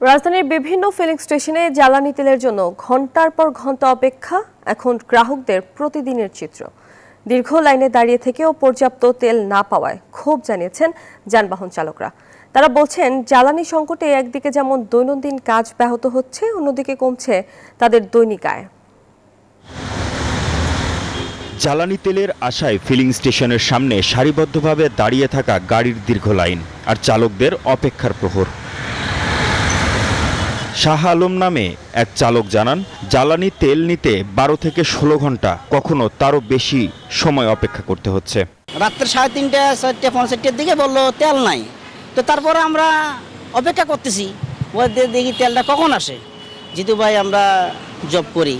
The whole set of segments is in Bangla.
রাজধানীর বিভিন্ন ফিলিং স্টেশনে জ্বালানি তেলের জন্য ঘন্টার পর ঘন্টা অপেক্ষা এখন গ্রাহকদের প্রতিদিনের চিত্র। দীর্ঘ লাইনে দাঁড়িয়ে থেকেও পর্যাপ্ত তেল না পাওয়ায় ক্ষোভ জানিয়েছেন যানবাহন চালকরা। তারা বলছেন, জ্বালানি সংকটে একদিকে যেমন দৈনন্দিন কাজ ব্যাহত হচ্ছে, অন্যদিকে কমছে তাদের দৈনিক আয়। জ্বালানি তেলের আশায় ফিলিং স্টেশনের সামনে সারিবদ্ধভাবে দাঁড়িয়ে থাকা গাড়ির দীর্ঘ লাইন আর চালকদের অপেক্ষার প্রহর। শাহ আলম নামে এক চালক জানান, জ্বালানি তেল নিতে 12 থেকে 16 ঘন্টা, কখনো তারও বেশি সময় অপেক্ষা করতে হচ্ছে। রাত্রে 3:30, 4টা, 5টার দিকে বললো তেল নাই, তো তারপরে আমরা অপেক্ষা করতেছি, দেখি তেলটা কখন আসে। যেহেতু ভাই আমরা জব করি,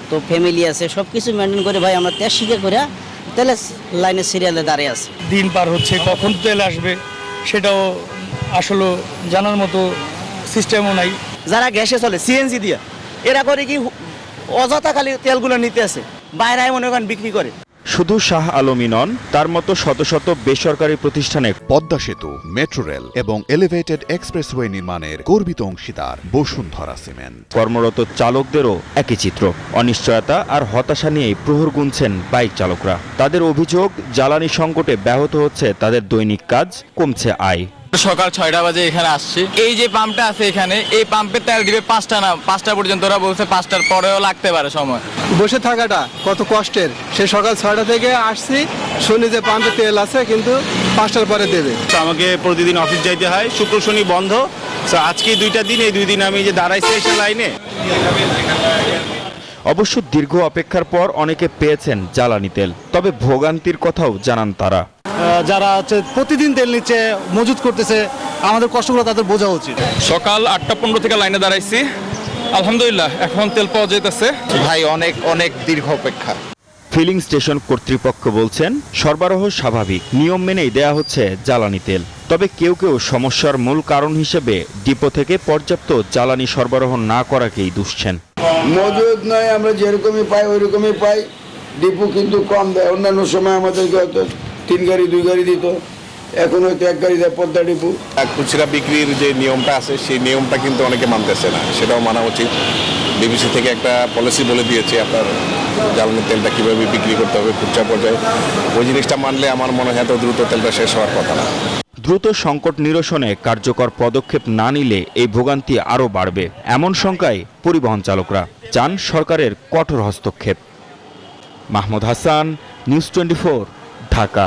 তো ফ্যামিলি আছে, সব কিছু মেনটেন করে ভাই আমরা তেল শিখে করে তেলের লাইনে সিরিয়ালে দাঁড়িয়ে আছে। দিন পার হচ্ছে, কখন তেল আসবে সেটাও আসলে জানার মতো সিস্টেমও নাই। যারা গ্যাসে চলে সিএনজি দিয়ে, এরা করে কি অযথা খালি তেলগুলো নিতে আসে, বাইরে মনে করেন বিক্রি করে। শুধু শাহ আলমই নন, তার মতো শত শত বেসরকারি প্রতিষ্ঠানে পদ্মা সেতু, মেট্রো রেল এবং এলিভেটেড এক্সপ্রেসওয়ে নির্মাণের গর্বিত অংশীদার বসুন্ধরা সিমেন্ট। কর্মরত চালকদেরও একই চিত্র। অনিশ্চয়তা আর হতাশা নিয়েই প্রহর গুনছেন বাইক চালকরা। তাদের অভিযোগ, জ্বালানি সংকটে ব্যাহত হচ্ছে তাদের দৈনিক কাজ, কমছে আয়। সকাল 6টা বাজে এখানে আসছি। এই যে পাম্পটা আছে এখানে, এই পাম্পে তেল দিবে 5টা না 5টা পর্যন্ত, ওরা বলছে 5টার পরেও লাগতে পারে সময়। বসে থাকাটা কত কষ্টের। সে সকাল 6টা থেকে আসছি, শুনি যে পাম্পে তেল আছে কিন্তু 5টার পরে দেবে। আমাকে প্রতিদিন অফিস যাইতে হয়, শুক্র শনি বন্ধ। আজকে 2টা দিন, এই 2 দিন আমি যে দাঁড়াইছি এসে লাইনে। অবশ্য দীর্ঘ অপেক্ষার পর অনেকে পেয়েছেন জ্বালানি তেল, তবে ভোগান্তির কথাও জানান তারা। যারা প্রতিদিন তেল নিচ্ছে, মজুত করতেছে, আমাদের কষ্টগুলো তাদের বোঝা উচিত। সকাল 8টা 15 থেকে লাইনে দাঁড়াইছি, আলহামদুলিল্লাহ এখন তেল পাওয়া যেতেছে। ভাই অনেক দীর্ঘ অপেক্ষা। ফিলিং স্টেশন কর্তৃপক্ষ বলছেন, সরবরাহ স্বাভাবিক, নিয়ম মেনেই দেয়া হচ্ছে জ্বালানি তেল। তবে কেউ কেউ সমস্যার মূল কারণ হিসেবে ডিপো থেকে পর্যাপ্ত জ্বালানি সরবরাহ না করাকেই দুষছেন। মজুদ নয়, আমরা যেরকমই পাই ওই রকমই পাই, ডিপো কিন্তু কম দেয়। অন্যান্য সময় আমাদেরকে হয়তো 3 গাড়ি 2 গাড়ি দিত, এখন হয়তো 1 গাড়ি দেয় পদ্মা ডিপো। খুচরা বিক্রির যে নিয়মটা আছে, সেই নিয়মটা কিন্তু অনেকে মানতেছে না, সেটাও মানা উচিত। ডিবিসি থেকে একটা পলিসি বলে দিয়েছে আপনার জ্বালানি তেলটা কীভাবে বিক্রি করতে হবে খুচরা পর্যায়ে। ওই জিনিসটা মানলে আমার মনে হয় এত দ্রুত তেলটা শেষ হওয়ার কথা না। দ্রুত সংকট নিরসনে কার্যকর পদক্ষেপ না নিলে এই ভোগান্তি আরও বাড়বে, এমন শঙ্কায় পরিবহন চালকরা। চান সরকারের কঠোর হস্তক্ষেপ। মাহমুদ হাসান, নিউজ 24, ঢাকা।